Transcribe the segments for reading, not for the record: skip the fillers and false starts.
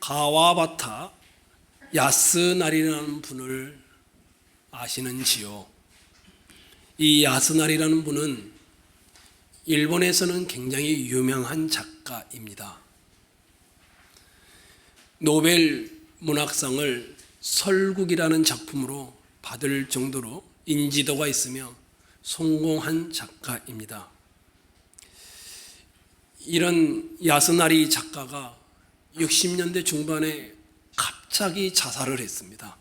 가와바타 야스나리라는 분을 아시는지요? 이 야스나리라는 분은 일본에서는 굉장히 유명한 작가입니다. 노벨 문학상을 설국이라는 작품으로 받을 정도로 인지도가 있으며 성공한 작가입니다. 이런 야스나리 작가가 60년대 중반에 갑자기 자살을 했습니다.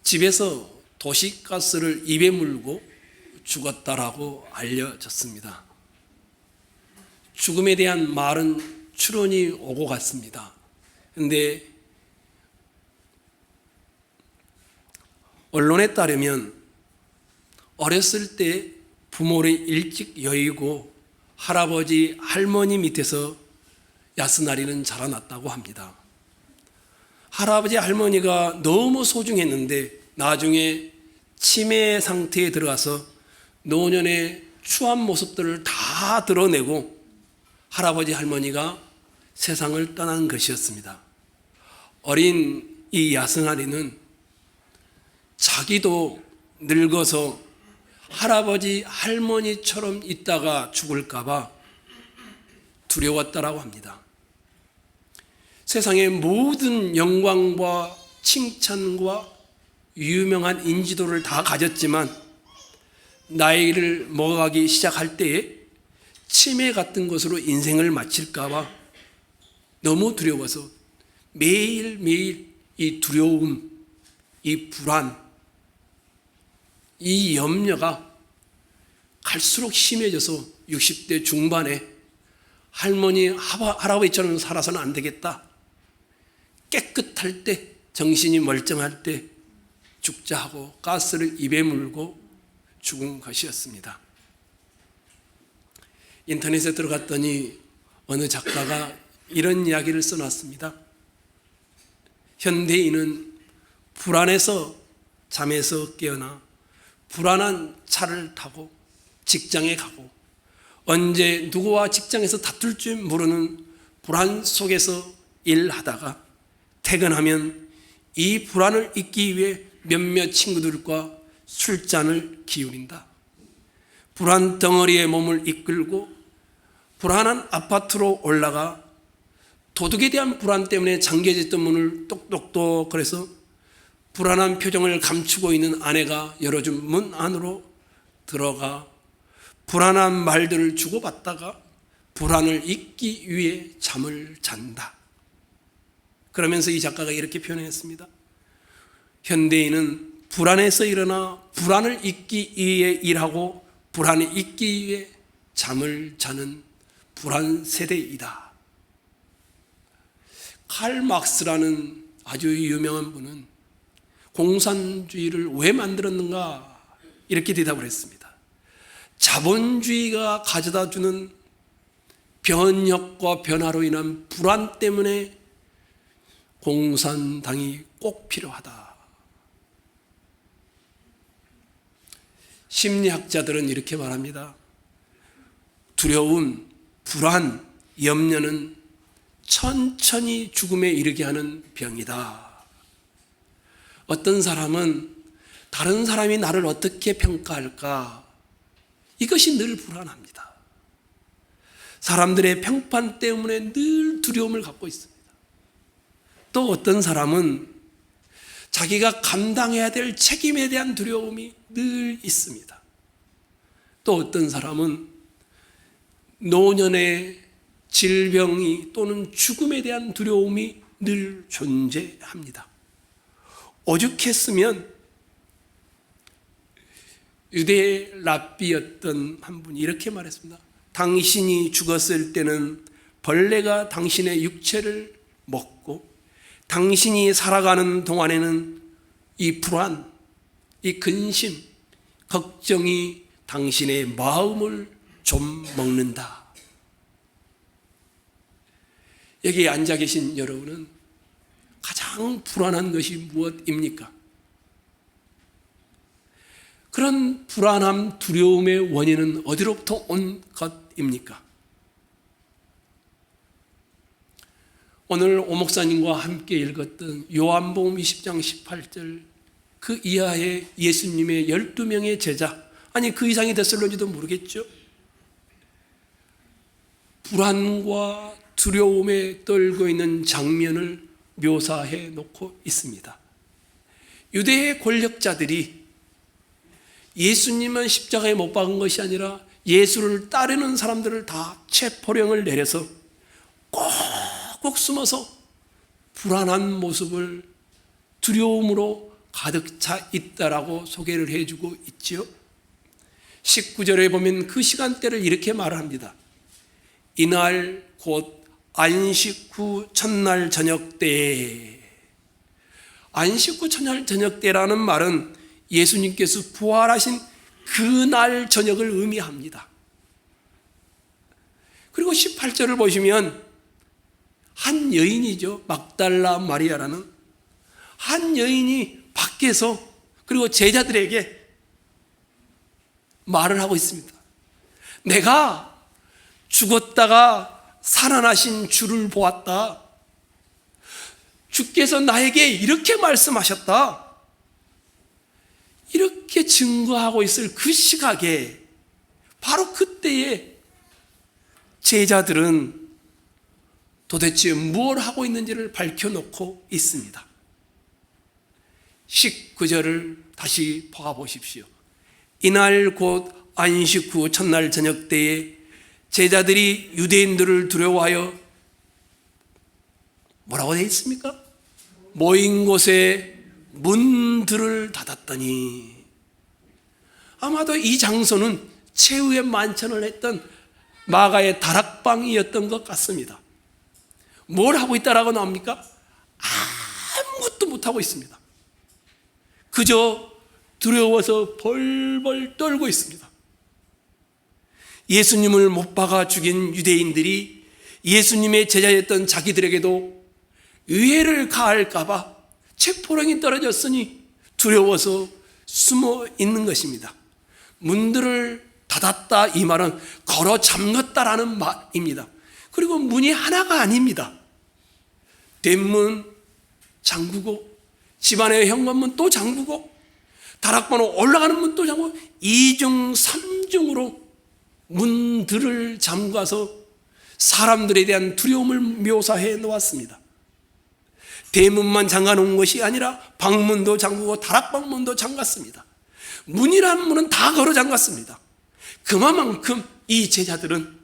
집에서 도시가스를 입에 물고 죽었다라고 알려졌습니다. 죽음에 대한 말은 추론이 오고 갔습니다. 그런데 언론에 따르면 어렸을 때 부모를 일찍 여의고 할아버지, 할머니 밑에서 야스나리는 자라났다고 합니다. 할아버지, 할머니가 너무 소중했는데 나중에 치매 상태에 들어가서 노년의 추한 모습들을 다 드러내고 할아버지, 할머니가 세상을 떠난 것이었습니다. 어린 이 야스나리는 자기도 늙어서 할아버지, 할머니처럼 있다가 죽을까 봐 두려웠다라고 합니다. 세상의 모든 영광과 칭찬과 유명한 인지도를 다 가졌지만 나이를 먹어가기 시작할 때에 치매 같은 것으로 인생을 마칠까 봐 너무 두려워서 매일매일 이 두려움, 이 불안, 이 염려가 갈수록 심해져서 60대 중반에 할머니, 할아버지처럼 살아서는 안 되겠다. 깨끗할 때, 정신이 멀쩡할 때 죽자 하고 가스를 입에 물고 죽은 것이었습니다. 인터넷에 들어갔더니 어느 작가가 이런 이야기를 써놨습니다. 현대인은 불안해서 잠에서 깨어나 불안한 차를 타고 직장에 가고 언제 누구와 직장에서 다툴 줄 모르는 불안 속에서 일하다가 퇴근하면 이 불안을 잊기 위해 몇몇 친구들과 술잔을 기울인다. 불안 덩어리에 몸을 이끌고 불안한 아파트로 올라가 도둑에 대한 불안 때문에 잠겨졌던 문을 똑똑똑 그래서 불안한 표정을 감추고 있는 아내가 열어준 문 안으로 들어가 불안한 말들을 주고받다가 불안을 잊기 위해 잠을 잔다. 그러면서 이 작가가 이렇게 표현했습니다. 현대인은 불안해서 일어나 불안을 잊기 위해 일하고 불안을 잊기 위해 잠을 자는 불안 세대이다. 칼 막스라는 아주 유명한 분은 공산주의를 왜 만들었는가 이렇게 대답을 했습니다. 자본주의가 가져다 주는 변혁과 변화로 인한 불안 때문에 공산당이 꼭 필요하다. 심리학자들은 이렇게 말합니다. 두려움, 불안, 염려는 천천히 죽음에 이르게 하는 병이다. 어떤 사람은 다른 사람이 나를 어떻게 평가할까? 이것이 늘 불안합니다. 사람들의 평판 때문에 늘 두려움을 갖고 있습니다. 또 어떤 사람은 자기가 감당해야 될 책임에 대한 두려움이 늘 있습니다. 또 어떤 사람은 노년의 질병이 또는 죽음에 대한 두려움이 늘 존재합니다. 오죽했으면 유대 랍비였던 한 분이 이렇게 말했습니다. 당신이 죽었을 때는 벌레가 당신의 육체를 먹고 당신이 살아가는 동안에는 이 불안, 이 근심, 걱정이 당신의 마음을 좀 먹는다. 여기 앉아 계신 여러분은 가장 불안한 것이 무엇입니까? 그런 불안함, 두려움의 원인은 어디로부터 온 것입니까? 오늘 오 목사님과 함께 읽었던 요한복음 20장 18절 그 이하의 예수님의 12명의 제자, 아니 그 이상이 됐을런지도 모르겠죠. 불안과 두려움에 떨고 있는 장면을 묘사해 놓고 있습니다. 유대의 권력자들이 예수님은 십자가에 못 박은 것이 아니라 예수를 따르는 사람들을 다 체포령을 내려서 꼭꼭 숨어서 불안한 모습을 두려움으로 가득 차 있다라고 소개를 해주고 있지요. 19절에 보면 그 시간대를 이렇게 말합니다. 이날 곧 안식 후 첫날 저녁 때에, 안식 후 첫날 저녁 때라는 말은 예수님께서 부활하신 그날 저녁을 의미합니다. 그리고 18절을 보시면 한 여인이죠. 막달라 마리아라는 한 여인이 밖에서 그리고 제자들에게 말을 하고 있습니다. 내가 죽었다가 살아나신 주를 보았다. 주께서 나에게 이렇게 말씀하셨다. 이렇게 증거하고 있을 그 시각에 바로 그때에 제자들은 도대체 무엇을 하고 있는지를 밝혀놓고 있습니다. 19절을 다시 보아보십시오. 이날 곧 안식 후 첫날 저녁 때에 제자들이 유대인들을 두려워하여 뭐라고 되어 있습니까? 모인 곳에 문들을 닫았더니, 아마도 이 장소는 최후의 만찬을 했던 마가의 다락방이었던 것 같습니다. 뭘 하고 있다라고 나옵니까? 아무것도 못하고 있습니다. 그저 두려워서 벌벌 떨고 있습니다. 예수님을 못 박아 죽인 유대인들이 예수님의 제자였던 자기들에게도 의해를 가할까 봐 체포령이 떨어졌으니 두려워서 숨어 있는 것입니다. 문들을 닫았다, 이 말은 걸어 잠갔다라는 말입니다. 그리고 문이 하나가 아닙니다. 뒷문 잠그고, 집안의 현관문 또 잠그고, 다락방으로 올라가는 문 또 잠그고, 2중 3중으로 문들을 잠가서 사람들에 대한 두려움을 묘사해 놓았습니다. 대문만 잠가 놓은 것이 아니라 방문도 잠그고 다락방문도 잠갔습니다. 문이라는 문은 다 걸어 잠갔습니다. 그만큼 이 제자들은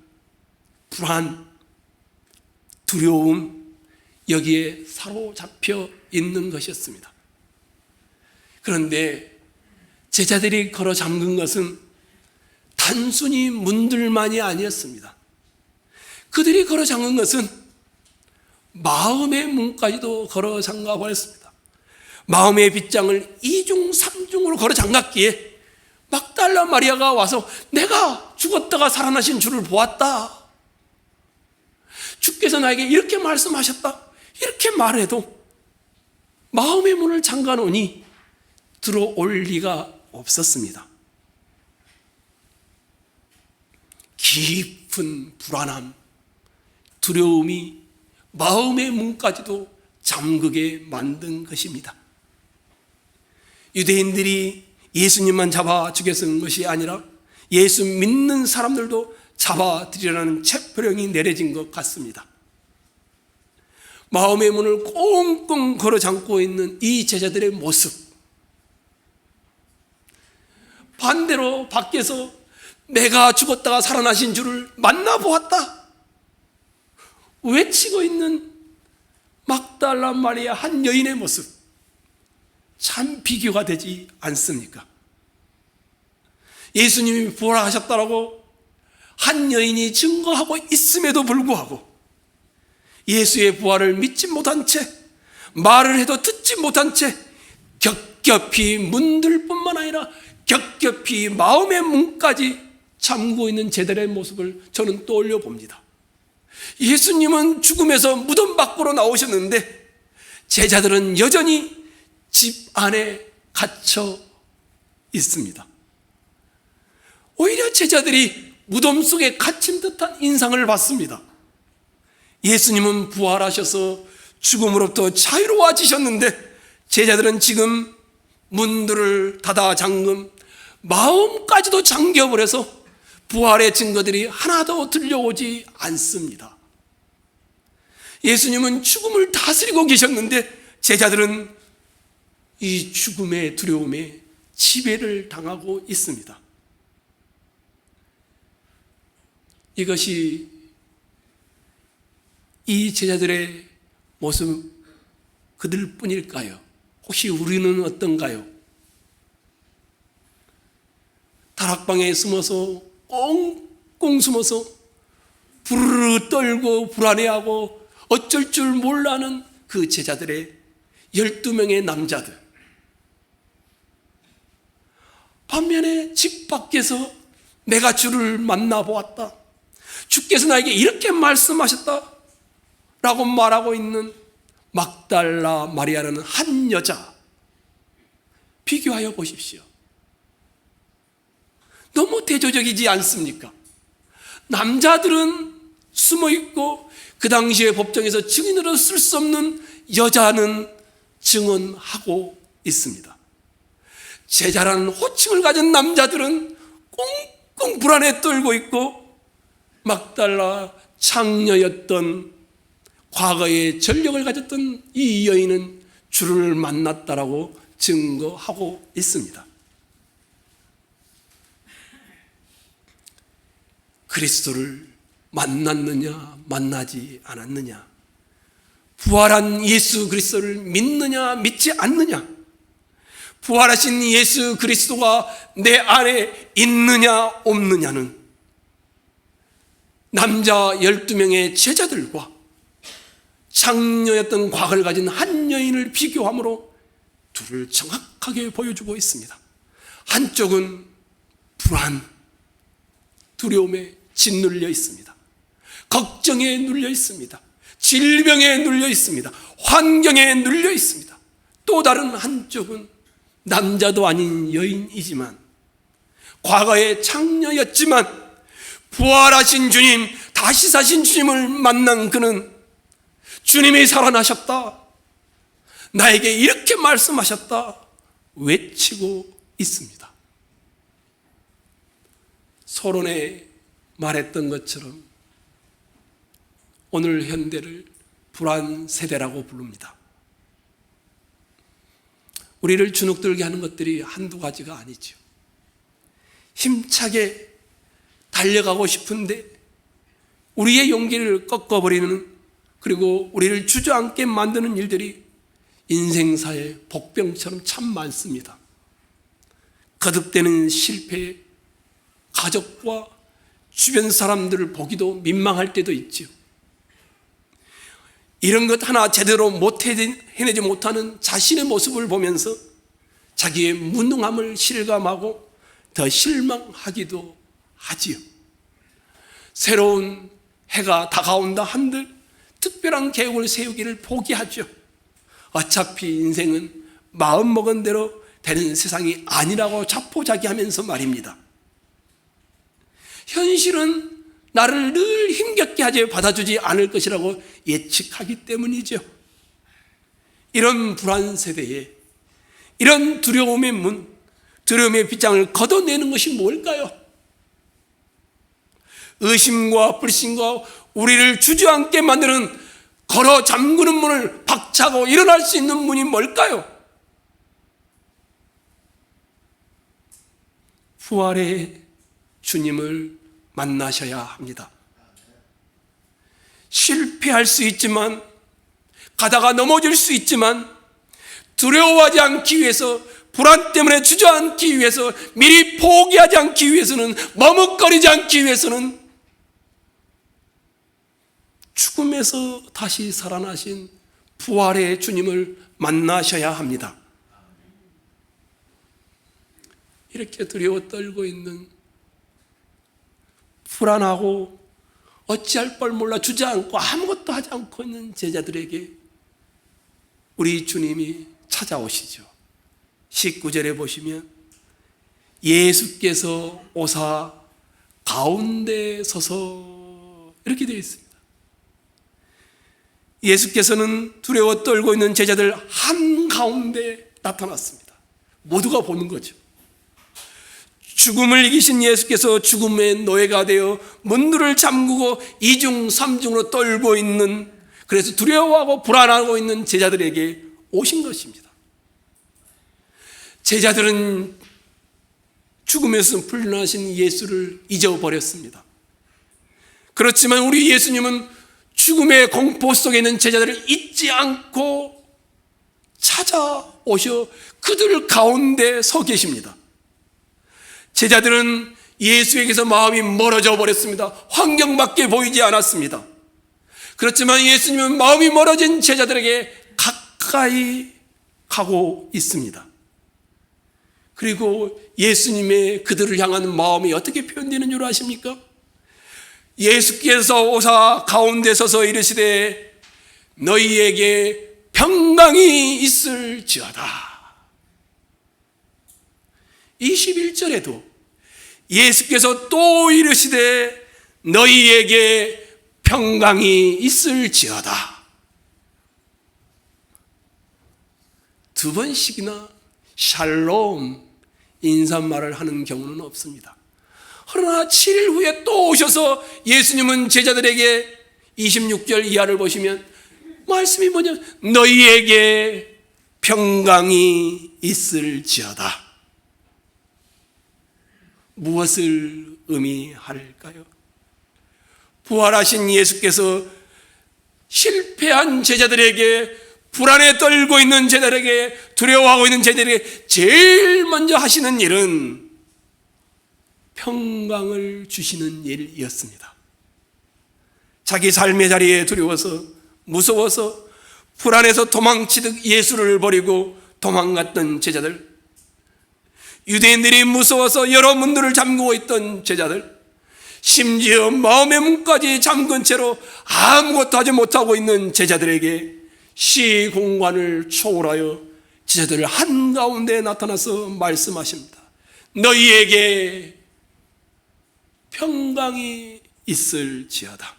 불안, 두려움, 여기에 사로잡혀 있는 것이었습니다. 그런데 제자들이 걸어 잠근 것은 단순히 문들만이 아니었습니다. 그들이 걸어 잠근 것은 마음의 문까지도 걸어 잠가 버렸습니다. 마음의 빗장을 2중 3중으로 걸어 잠갔기에 막달라 마리아가 와서 내가 죽었다가 살아나신 주를 보았다. 주께서 나에게 이렇게 말씀하셨다. 이렇게 말해도 마음의 문을 잠가 놓으니 들어올 리가 없었습니다. 깊은 불안함, 두려움이 마음의 문까지도 잠그게 만든 것입니다. 유대인들이 예수님만 잡아 죽였던 것이 아니라 예수 믿는 사람들도 잡아들이라는 체포령이 내려진 것 같습니다. 마음의 문을 꽁꽁 걸어 잠고 있는 이 제자들의 모습, 반대로 밖에서 내가 죽었다가 살아나신 주를 만나보았다 외치고 있는 막달라 마리아 한 여인의 모습, 참 비교가 되지 않습니까? 예수님이 부활하셨다라고 한 여인이 증거하고 있음에도 불구하고 예수의 부활을 믿지 못한 채, 말을 해도 듣지 못한 채 겹겹이 문들 뿐만 아니라 겹겹이 마음의 문까지 잠그고 있는 제자들의 모습을 저는 떠올려 봅니다. 예수님은 죽음에서 무덤 밖으로 나오셨는데 제자들은 여전히 집 안에 갇혀 있습니다. 오히려 제자들이 무덤 속에 갇힌 듯한 인상을 받습니다. 예수님은 부활하셔서 죽음으로부터 자유로워지셨는데 제자들은 지금 문들을 닫아 잠금, 마음까지도 잠겨버려서 부활의 증거들이 하나도 들려오지 않습니다. 예수님은 죽음을 다스리고 계셨는데 제자들은 이 죽음의 두려움에 지배를 당하고 있습니다. 이것이 이 제자들의 모습 그들 뿐일까요? 혹시 우리는 어떤가요? 다락방에 숨어서 꽁꽁 숨어서 부르르 떨고 불안해하고 어쩔 줄 몰라하는 그 제자들의 12명의 남자들. 반면에 집 밖에서 내가 주를 만나보았다, 주께서 나에게 이렇게 말씀하셨다 라고 말하고 있는 막달라 마리아라는 한 여자, 비교하여 보십시오. 너무 대조적이지 않습니까? 남자들은 숨어있고 그 당시에 법정에서 증인으로 쓸 수 없는 여자는 증언하고 있습니다. 제자라는 호칭을 가진 남자들은 꽁꽁 불안에 떨고 있고, 막달라 창녀였던 과거의 전력을 가졌던 이 여인은 주를 만났다라고 증거하고 있습니다. 그리스도를 만났느냐 만나지 않았느냐, 부활한 예수 그리스도를 믿느냐 믿지 않느냐, 부활하신 예수 그리스도가 내 안에 있느냐 없느냐는 남자 12명의 제자들과 창녀였던 과거를 가진 한 여인을 비교함으로 둘을 정확하게 보여주고 있습니다. 한쪽은 불안, 두려움에 짓눌려 있습니다. 걱정에 눌려 있습니다. 질병에 눌려 있습니다. 환경에 눌려 있습니다. 또 다른 한쪽은 남자도 아닌 여인이지만, 과거의 창녀였지만 부활하신 주님, 다시 사신 주님을 만난 그는 주님이 살아나셨다, 나에게 이렇게 말씀하셨다 외치고 있습니다. 서론에 말했던 것처럼 오늘 현대를 불안 세대라고 부릅니다. 우리를 주눅들게 하는 것들이 한두 가지가 아니죠. 힘차게 달려가고 싶은데 우리의 용기를 꺾어버리는, 그리고 우리를 주저앉게 만드는 일들이 인생사의 복병처럼 참 많습니다. 거듭되는 실패에 가족과 주변 사람들을 보기도 민망할 때도 있죠. 이런 것 하나 제대로 해내지 못하는 자신의 모습을 보면서 자기의 무능함을 실감하고 더 실망하기도 하지요. 새로운 해가 다가온다 한들 특별한 계획을 세우기를 포기하죠. 어차피 인생은 마음먹은 대로 되는 세상이 아니라고 자포자기하면서 말입니다. 현실은 나를 늘 힘겹게 하지 받아주지 않을 것이라고 예측하기 때문이죠. 이런 불안 세대에 이런 두려움의 문, 두려움의 빗장을 걷어내는 것이 뭘까요? 의심과 불신과 우리를 주저앉게 만드는 걸어 잠그는 문을 박차고 일어날 수 있는 문이 뭘까요? 부활의 주님을 만나셔야 합니다. 실패할 수 있지만, 가다가 넘어질 수 있지만, 두려워하지 않기 위해서, 불안 때문에 주저앉기 위해서, 미리 포기하지 않기 위해서는, 머뭇거리지 않기 위해서는 죽음에서 다시 살아나신 부활의 주님을 만나셔야 합니다. 이렇게 두려워 떨고 있는, 불안하고 어찌할 걸 몰라 주저앉고 아무것도 하지 않고 있는 제자들에게 우리 주님이 찾아오시죠. 19절에 보시면 예수께서 오사 가운데 서서 이렇게 되어 있습니다. 예수께서는 두려워 떨고 있는 제자들 한가운데 나타났습니다. 모두가 보는 거죠. 죽음을 이기신 예수께서 죽음의 노예가 되어 문들을 잠그고 이중 삼중으로 떨고 있는, 그래서 두려워하고 불안하고 있는 제자들에게 오신 것입니다. 제자들은 죽음에서 풀려나신 예수를 잊어버렸습니다. 그렇지만 우리 예수님은 죽음의 공포 속에 있는 제자들을 잊지 않고 찾아오셔 그들 가운데 서 계십니다. 제자들은 예수에게서 마음이 멀어져 버렸습니다. 환경밖에 보이지 않았습니다. 그렇지만 예수님은 마음이 멀어진 제자들에게 가까이 가고 있습니다. 그리고 예수님의 그들을 향한 마음이 어떻게 표현되는 줄 아십니까? 예수께서 오사 가운데 서서 이르시되 너희에게 평강이 있을지어다. 21절에도 예수께서 또 이르시되 너희에게 평강이 있을지어다. 두 번씩이나 샬롬 인사말을 하는 경우는 없습니다. 그러나 7일 후에 또 오셔서 예수님은 제자들에게 26절 이하를 보시면 말씀이 뭐냐면 너희에게 평강이 있을지어다. 무엇을 의미할까요? 부활하신 예수께서 실패한 제자들에게, 불안에 떨고 있는 제자들에게, 두려워하고 있는 제자들에게 제일 먼저 하시는 일은 평강을 주시는 일이었습니다. 자기 삶의 자리에 두려워서, 무서워서, 불안해서 도망치듯 예수를 버리고 도망갔던 제자들, 유대인들이 무서워서 여러 문들을 잠그고 있던 제자들, 심지어 마음의 문까지 잠근 채로 아무것도 하지 못하고 있는 제자들에게 시공간을 초월하여 제자들 한가운데 나타나서 말씀하십니다. 너희에게 평강이 있을지어다.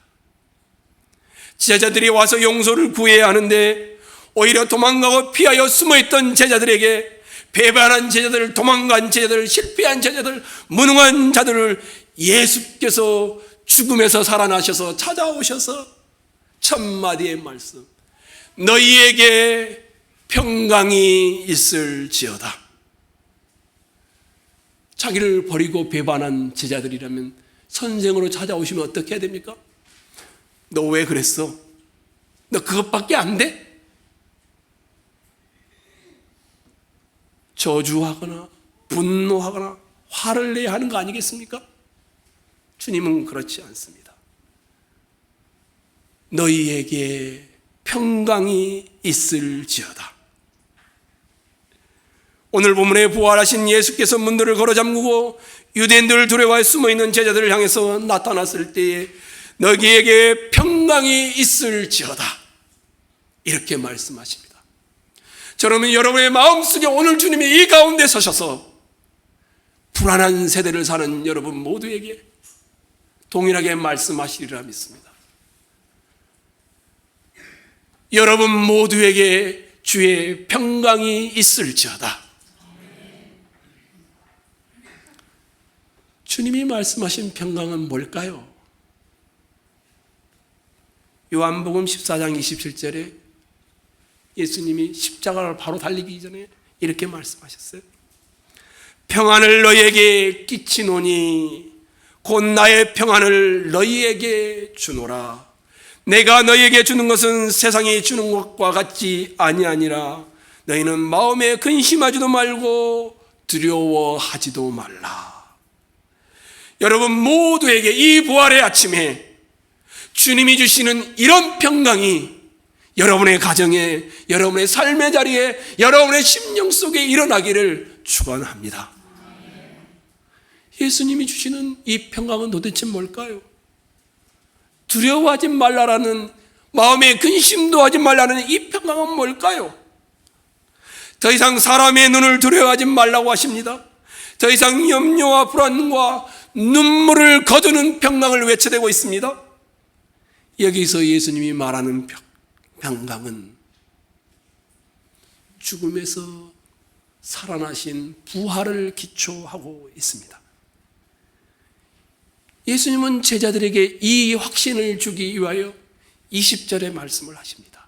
제자들이 와서 용서를 구해야 하는데 오히려 도망가고 피하여 숨어있던 제자들에게, 배반한 제자들, 도망간 제자들, 실패한 제자들, 무능한 자들을 예수께서 죽음에서 살아나셔서 찾아오셔서 첫 마디의 말씀, 너희에게 평강이 있을지어다. 자기를 버리고 배반한 제자들이라면 선생으로 찾아오시면 어떻게 해야 됩니까? 너 왜 그랬어? 너 그것밖에 안 돼? 저주하거나 분노하거나 화를 내야 하는 거 아니겠습니까? 주님은 그렇지 않습니다. 너희에게 평강이 있을지어다. 오늘 본문에 부활하신 예수께서 문들을 걸어 잠그고 유대인들을 두려워해 숨어있는 제자들을 향해서 나타났을 때에 너희에게 평강이 있을지어다, 이렇게 말씀하십니다. 저는 여러분의 마음속에 오늘 주님이 이 가운데 서셔서 불안한 세대를 사는 여러분 모두에게 동일하게 말씀하시리라 믿습니다. 여러분 모두에게 주의 평강이 있을지어다. 주님이 말씀하신 평강은 뭘까요? 요한복음 14장 27절에 예수님이 십자가를 바로 달리기 전에 이렇게 말씀하셨어요. 평안을 너희에게 끼치노니 곧 나의 평안을 너희에게 주노라. 내가 너희에게 주는 것은 세상이 주는 것과 같지 아니하니라. 너희는 마음에 근심하지도 말고 두려워하지도 말라. 여러분 모두에게 이 부활의 아침에 주님이 주시는 이런 평강이 여러분의 가정에, 여러분의 삶의 자리에, 여러분의 심령 속에 일어나기를 축원합니다. 예수님이 주시는 이 평강은 도대체 뭘까요? 두려워하지 말라라는, 마음에 근심도 하지 말라는 이 평강은 뭘까요? 더 이상 사람의 눈을 두려워하지 말라고 하십니다. 더 이상 염려와 불안과 눈물을 거두는 평강을 외쳐대고 있습니다. 여기서 예수님이 말하는 평강은 죽음에서 살아나신 부활을 기초하고 있습니다. 예수님은 제자들에게 이 확신을 주기 위하여 20절의 말씀을 하십니다.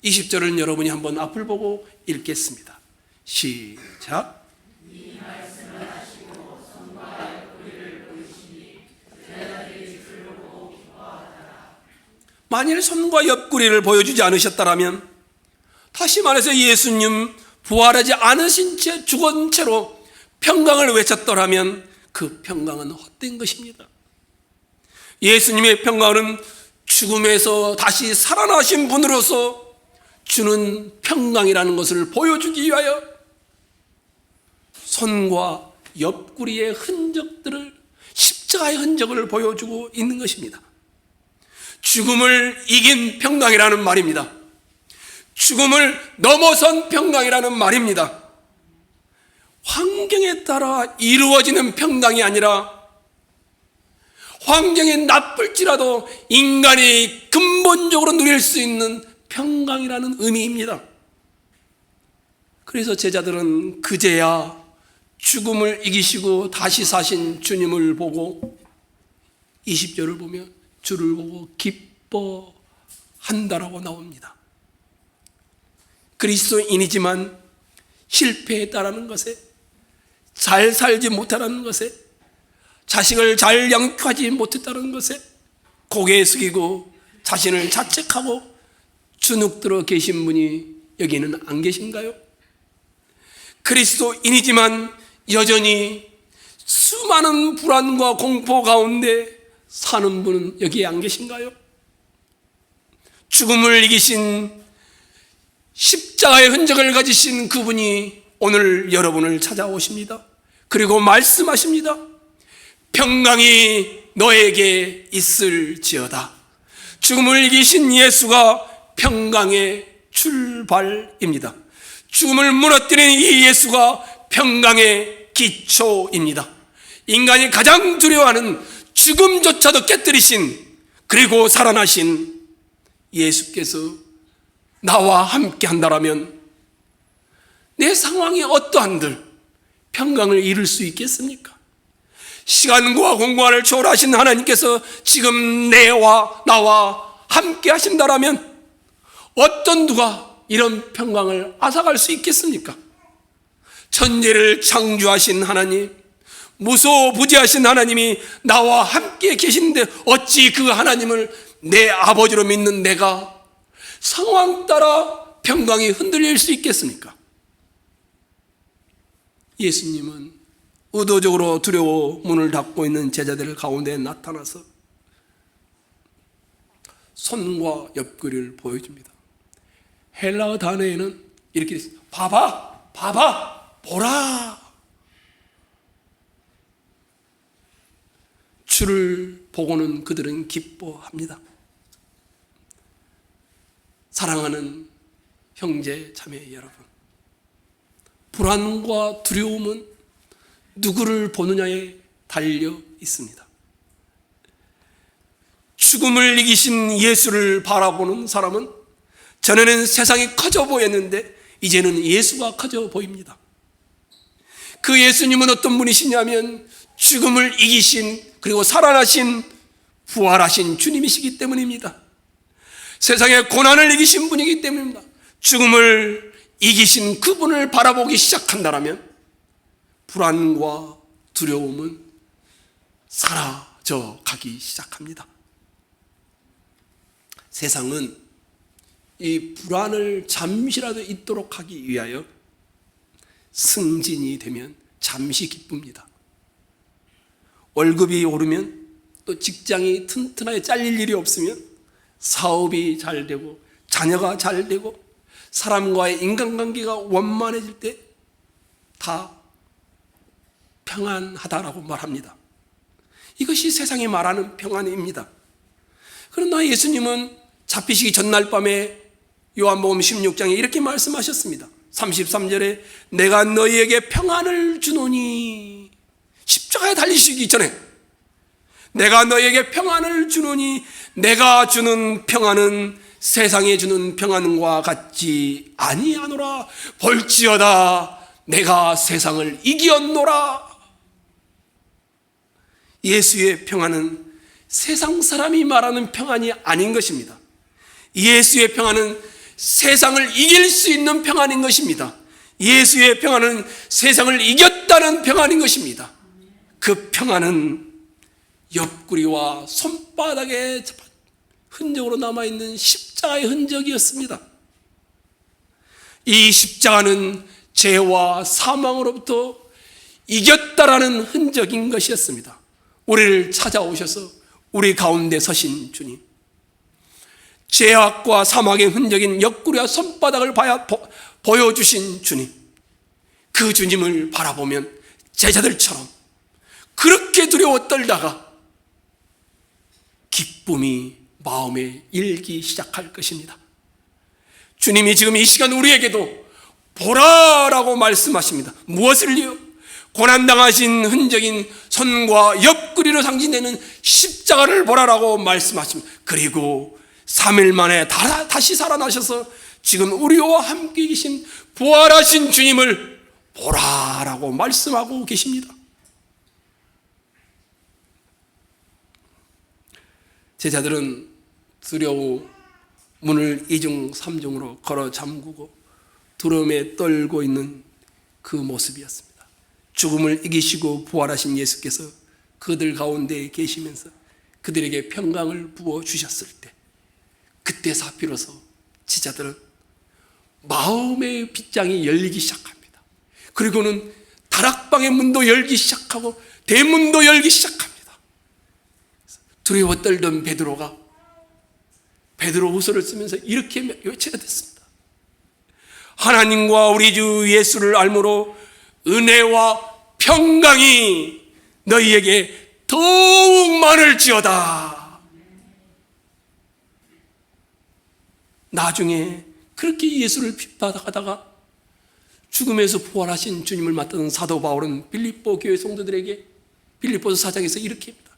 20절을 여러분이 한번 앞을 보고 읽겠습니다. 시작. 만일 손과 옆구리를 보여주지 않으셨다면, 다시 말해서 예수님 부활하지 않으신 채 죽은 채로 평강을 외쳤더라면 그 평강은 헛된 것입니다. 예수님의 평강은 죽음에서 다시 살아나신 분으로서 주는 평강이라는 것을 보여주기 위하여 손과 옆구리의 흔적들을, 십자가의 흔적을 보여주고 있는 것입니다. 죽음을 이긴 평강이라는 말입니다. 죽음을 넘어선 평강이라는 말입니다. 환경에 따라 이루어지는 평강이 아니라 환경이 나쁠지라도 인간이 근본적으로 누릴 수 있는 평강이라는 의미입니다. 그래서 제자들은 그제야 죽음을 이기시고 다시 사신 주님을 보고 20절을 보며 주를 보고 기뻐한다라고 나옵니다. 그리스도인이지만 실패했다라는 것에, 잘 살지 못하라는 것에, 자식을 잘 양육하지 못했다는 것에 고개 숙이고 자신을 자책하고 주눅들어 계신 분이 여기는 안 계신가요? 그리스도인이지만 여전히 수많은 불안과 공포 가운데 사는 분은 여기에 안 계신가요? 죽음을 이기신 십자가의 흔적을 가지신 그분이 오늘 여러분을 찾아오십니다. 그리고 말씀하십니다. 평강이 너에게 있을지어다. 죽음을 이기신 예수가 평강의 출발입니다. 죽음을 무너뜨린 이 예수가 평강의 기초입니다. 인간이 가장 두려워하는 죽음조차도 깨뜨리신, 그리고 살아나신 예수께서 나와 함께 한다라면 내 상황이 어떠한들 평강을 이룰 수 있겠습니까? 시간과 공간을 초월하신 하나님께서 지금 나와 함께 하신다라면 어떤 누가 이런 평강을 앗아갈 수 있겠습니까? 천지를 창조하신 하나님, 무소부지하신 하나님이 나와 함께 계신데 어찌 그 하나님을 내 아버지로 믿는 내가 상황 따라 평강이 흔들릴 수 있겠습니까? 예수님은 의도적으로 두려워 문을 닫고 있는 제자들 가운데 나타나서 손과 옆구리를 보여줍니다. 헬라어 단어에는 이렇게 있습니다. 봐봐, 보라. 주를 보고는 그들은 기뻐합니다. 사랑하는 형제 자매 여러분, 불안과 두려움은 누구를 보느냐에 달려 있습니다. 죽음을 이기신 예수를 바라보는 사람은 전에는 세상이 커져 보였는데 이제는 예수가 커져 보입니다. 그 예수님은 어떤 분이시냐면 죽음을 이기신, 그리고 살아나신 부활하신 주님이시기 때문입니다. 세상의 고난을 이기신 분이기 때문입니다. 죽음을 이기신 그분을 바라보기 시작한다면 불안과 두려움은 사라져 가기 시작합니다. 세상은 이 불안을 잠시라도 잊도록 하기 위하여 승진이 되면 잠시 기쁩니다. 월급이 오르면, 또 직장이 튼튼하게 잘릴 일이 없으면, 사업이 잘 되고 자녀가 잘 되고 사람과의 인간관계가 원만해질 때 다 평안하다라고 말합니다. 이것이 세상이 말하는 평안입니다. 그러나 예수님은 잡히시기 전날 밤에 요한복음 16장에 이렇게 말씀하셨습니다. 33절에 내가 너희에게 평안을 주노니, 십자가에 달리시기 전에 내가 너희에게 평안을 주노니 내가 주는 평안은 세상에 주는 평안과 같지 아니하노라. 볼지어다 내가 세상을 이기었노라. 예수의 평안은 세상 사람이 말하는 평안이 아닌 것입니다. 예수의 평안은 세상을 이길 수 있는 평안인 것입니다. 예수의 평안은 세상을 이겼다는 평안인 것입니다. 그 평안은 옆구리와 손바닥에 흔적으로 남아있는 십자가의 흔적이었습니다. 이 십자가는 죄와 사망으로부터 이겼다라는 흔적인 것이었습니다. 우리를 찾아오셔서 우리 가운데 서신 주님, 죄악과 사망의 흔적인 옆구리와 손바닥을 보여주신 주님, 그 주님을 바라보면 제자들처럼 그렇게 두려워 떨다가 기쁨이 마음에 일기 시작할 것입니다. 주님이 지금 이 시간 우리에게도 보라라고 말씀하십니다. 무엇을요? 고난당하신 흔적인 손과 옆구리로 상징되는 십자가를 보라라고 말씀하십니다. 그리고 3일 만에 다시 살아나셔서 지금 우리와 함께 계신 부활하신 주님을 보라라고 말씀하고 계십니다. 제자들은 두려워 문을 이중 삼중으로 걸어 잠그고 두려움에 떨고 있는 그 모습이었습니다. 죽음을 이기시고 부활하신 예수께서 그들 가운데 계시면서 그들에게 평강을 부어주셨을 때, 그때 비로소 제자들은 마음의 빗장이 열리기 시작합니다. 그리고는 다락방의 문도 열기 시작하고 대문도 열기 시작합니다. 두려워 떨던 베드로가 베드로후서를 쓰면서 이렇게 외치게 됐습니다. 하나님과 우리 주 예수를 알므로 은혜와 평강이 너희에게 더욱 많을지어다. 나중에 그렇게 예수를 핍박하다가 죽음에서 부활하신 주님을 맞던 사도 바울은 빌립보 교회 성도들에게 빌립보서 4장에서 이렇게 합니다.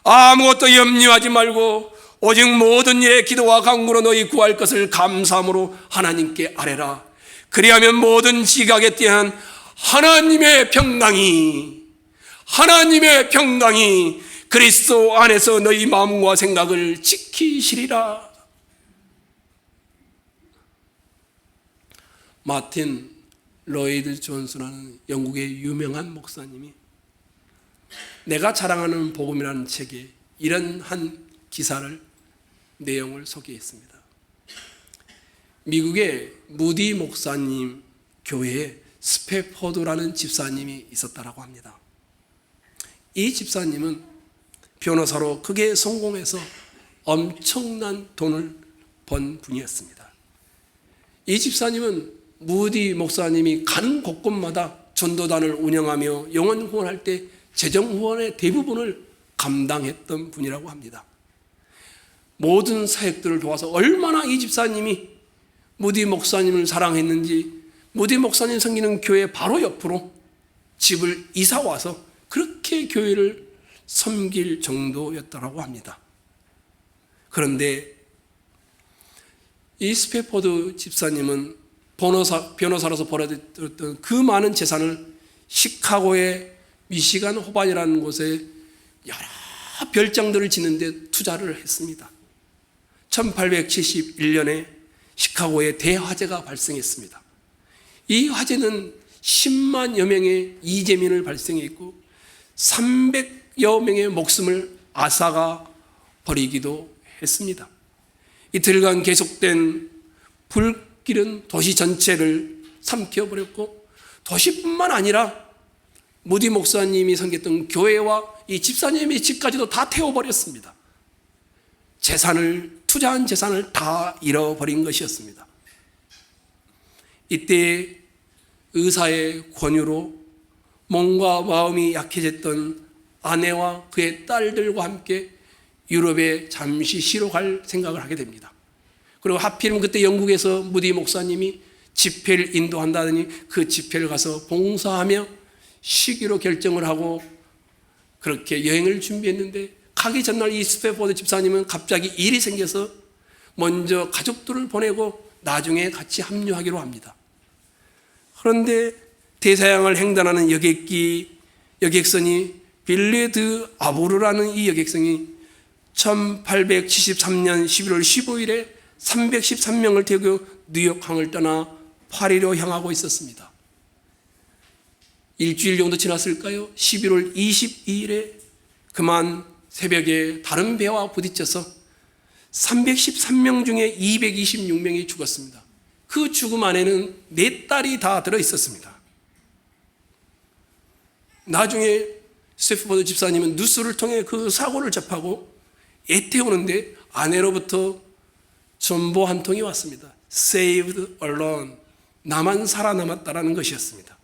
아무것도 염려하지 말고 오직 모든 일에 기도와 간구로 너희 구할 것을 감사함으로 하나님께 아뢰라. 그리하면 모든 지각에 대한 하나님의 평강이 그리스도 안에서 너희 마음과 생각을 지키시리라. 마틴 로이드 존슨이라는 영국의 유명한 목사님이 내가 자랑하는 복음이라는 책에 이런 한 기사를 내용을 소개했습니다. 미국의 무디 목사님 교회에 스페포드라는 집사님이 있었다고 합니다. 이 집사님은 변호사로 크게 성공해서 엄청난 돈을 번 분이었습니다. 이 집사님은 무디 목사님이 가는 곳곳마다 전도단을 운영하며 영혼 후원할 때 재정 후원의 대부분을 감당했던 분이라고 합니다. 모든 사역들을 도와서 얼마나 이 집사님이 무디 목사님을 사랑했는지 무디 목사님 섬기는 교회 바로 옆으로 집을 이사 와서 그렇게 교회를 섬길 정도였다고 합니다. 그런데 이 스페포드 집사님은 변호사로서 벌어들였던 그 많은 재산을 시카고의 미시간 호반이라는 곳에 여러 별장들을 짓는 데 투자를 했습니다. 1871년에 시카고에 대화재가 발생했습니다. 이 화재는 10만여 명의 이재민을 발생했고 300여 명의 목숨을 앗아가 버리기도 했습니다. 이틀간 계속된 불길은 도시 전체를 삼켜버렸고 도시뿐만 아니라 무디 목사님이 섬겼던 교회와 이 집사님의 집까지도 다 태워버렸습니다. 투자한 재산을 다 잃어버린 것이었습니다. 이때 의사의 권유로 몸과 마음이 약해졌던 아내와 그의 딸들과 함께 유럽에 잠시 쉬러 갈 생각을 하게 됩니다. 그리고 하필이면 그때 영국에서 무디 목사님이 집회를 인도한다더니 그 집회를 가서 봉사하며 쉬기로 결정을 하고 그렇게 여행을 준비했는데 가기 전날 이 스페포드 집사님은 갑자기 일이 생겨서 먼저 가족들을 보내고 나중에 같이 합류하기로 합니다. 그런데 대서양을 횡단하는 여객선이 빌레드 아보르라는 이 여객선이 1873년 11월 15일에 313명을 태우고 뉴욕항을 떠나 파리로 향하고 있었습니다. 일주일 정도 지났을까요? 11월 22일에 그만 새벽에 다른 배와 부딪혀서 313명 중에 226명이 죽었습니다. 그 죽음 안에는 4딸이 다 들어 있었습니다. 나중에 스테프포드 집사님은 뉴스를 통해 그 사고를 접하고 애태우는데 아내로부터 전보 한 통이 왔습니다. Saved alone. 나만 살아남았다라는 것이었습니다.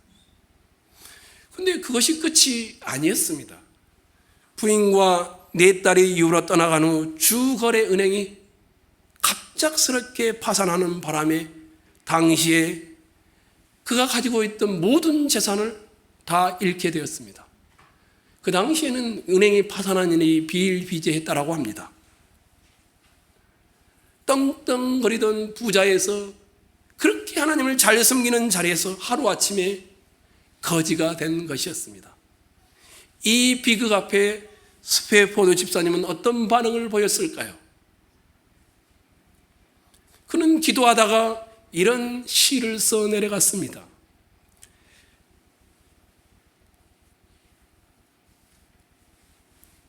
그런데 그것이 끝이 아니었습니다. 부인과 4딸이 유럽 떠나간 후 주거래 은행이 갑작스럽게 파산하는 바람에 당시에 그가 가지고 있던 모든 재산을 다 잃게 되었습니다. 그 당시에는 은행이 파산한 일이 비일비재했다라고 합니다. 떵떵거리던 부자에서 그렇게 하나님을 잘 섬기는 자리에서 하루아침에 거지가 된 것이었습니다. 이 비극 앞에 스테포드 집사님은 어떤 반응을 보였을까요? 그는 기도하다가 이런 시를 써 내려갔습니다.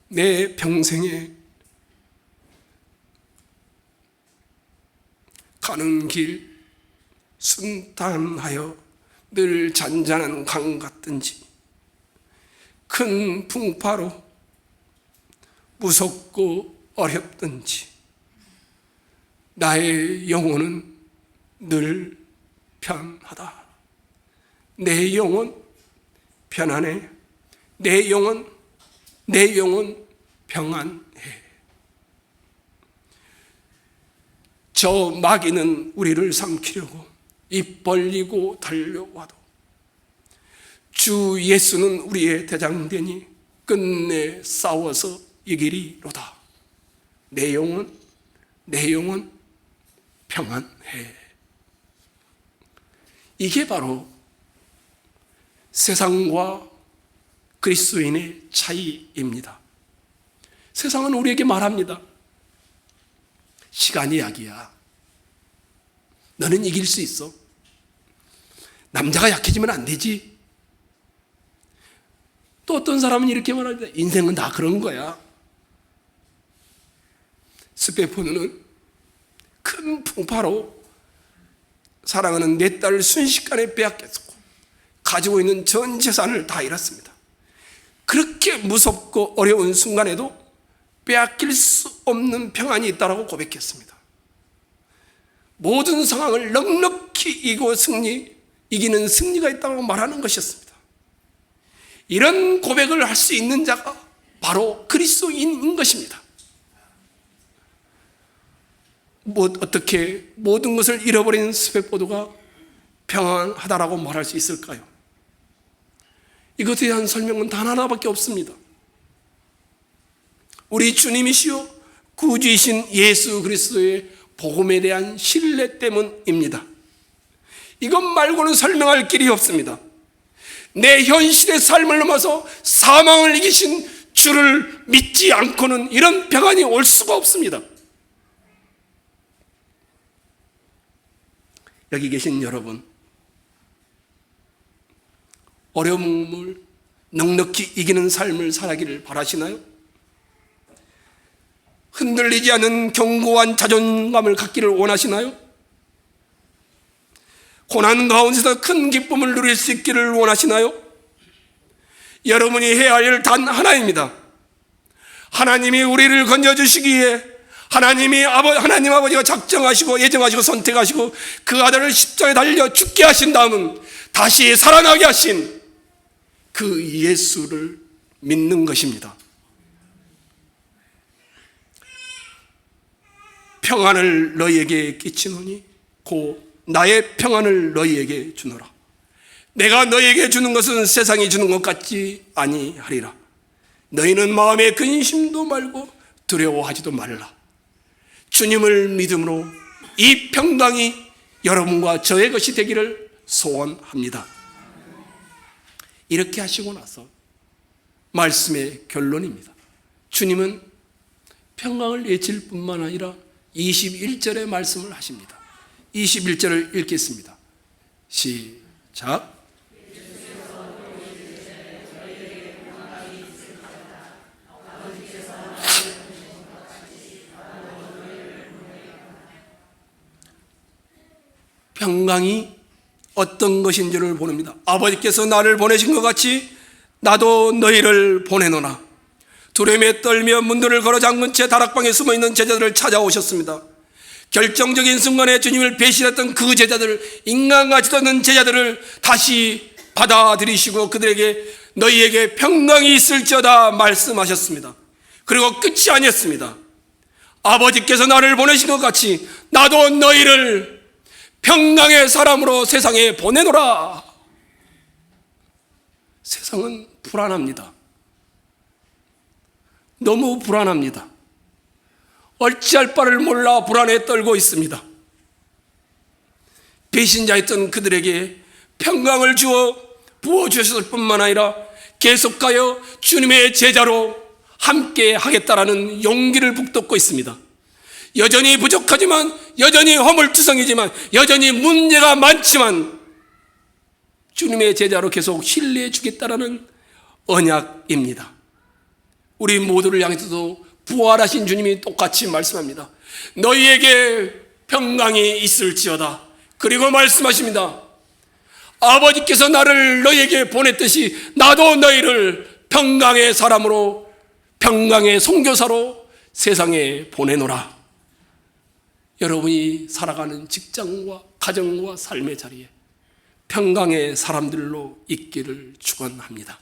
내 평생에 가는 길 순탄하여 늘 잔잔한 강 같든지 큰 풍파로 무섭고 어렵든지 나의 영혼은 늘 편하다. 내 영혼 편안해. 내 영혼 평안해. 저 마귀는 우리를 삼키려고 입 벌리고 달려와도 주 예수는 우리의 대장되니 끝내 싸워서 이기리로다. 내 영혼 평안해. 이게 바로 세상과 그리스도인의 차이입니다. 세상은 우리에게 말합니다. 시간이 약이야. 너는 이길 수 있어. 남자가 약해지면 안 되지. 또 어떤 사람은 이렇게 말합니다. 인생은 다 그런 거야. 스테포드는 큰 풍파로 사랑하는 4딸을 순식간에 빼앗겼고 가지고 있는 전 재산을 다 잃었습니다. 그렇게 무섭고 어려운 순간에도 빼앗길 수 없는 평안이 있다고 고백했습니다. 모든 상황을 넉넉히 이기는 승리가 있다고 말하는 것이었습니다. 이런 고백을 할 수 있는 자가 바로 그리스도인인 것입니다. 어떻게 모든 것을 잃어버린 스테포드가 평안하다라고 말할 수 있을까요? 이것에 대한 설명은 단 하나밖에 없습니다. 우리 주님이시요 구주이신 예수 그리스도의 복음에 대한 신뢰 때문입니다. 이것 말고는 설명할 길이 없습니다. 내 현실의 삶을 넘어서 사망을 이기신 주를 믿지 않고는 이런 평안이 올 수가 없습니다. 여기 계신 여러분, 어려움을 넉넉히 이기는 삶을 살아기를 바라시나요? 흔들리지 않는 견고한 자존감을 갖기를 원하시나요? 고난 가운데서 큰 기쁨을 누릴 수 있기를 원하시나요? 여러분이 해야 할 일 단 하나입니다. 하나님이 우리를 건져주시기에 하나님 아버지가 작정하시고 예정하시고 선택하시고 그 아들을 십자가에 달려 죽게 하신 다음은 다시 살아나게 하신 그 예수를 믿는 것입니다. 평안을 너희에게 끼치노니 곧 나의 평안을 너희에게 주노라. 내가 너희에게 주는 것은 세상이 주는 것 같지 아니하리라. 너희는 마음에 근심도 말고 두려워하지도 말라. 주님을 믿음으로 이 평강이 여러분과 저의 것이 되기를 소원합니다. 이렇게 하시고 나서 말씀의 결론입니다. 주님은 평강을 내칠 뿐만 아니라 21절의 말씀을 하십니다. 21절을 읽겠습니다. 시작. 평강이 어떤 것인지를 보냅니다. 아버지께서 나를 보내신 것 같이 나도 너희를 보내노라. 두려움에 떨며 문들을 걸어 잠근 채 다락방에 숨어있는 제자들을 찾아오셨습니다. 결정적인 순간에 주님을 배신했던 그 제자들, 인간같지도 않은 제자들을 다시 받아들이시고 그들에게 너희에게 평강이 있을지어다 말씀하셨습니다. 그리고 끝이 아니었습니다. 아버지께서 나를 보내신 것 같이 나도 너희를 평강의 사람으로 세상에 보내노라. 세상은 불안합니다. 너무 불안합니다. 어찌할 바를 몰라 불안에 떨고 있습니다. 배신자였던 그들에게 평강을 주어 부어주셨을 뿐만 아니라 계속하여 주님의 제자로 함께 하겠다라는 용기를 북돋고 있습니다. 여전히 부족하지만, 여전히 허물투성이지만, 여전히 문제가 많지만 주님의 제자로 계속 신뢰해 주겠다라는 언약입니다. 우리 모두를 향해서도 부활하신 주님이 똑같이 말씀합니다. 너희에게 평강이 있을지어다. 그리고 말씀하십니다. 아버지께서 나를 너희에게 보냈듯이 나도 너희를 평강의 사람으로, 평강의 선교사로 세상에 보내노라. 여러분이 살아가는 직장과 가정과 삶의 자리에 평강의 사람들로 있기를 축원합니다.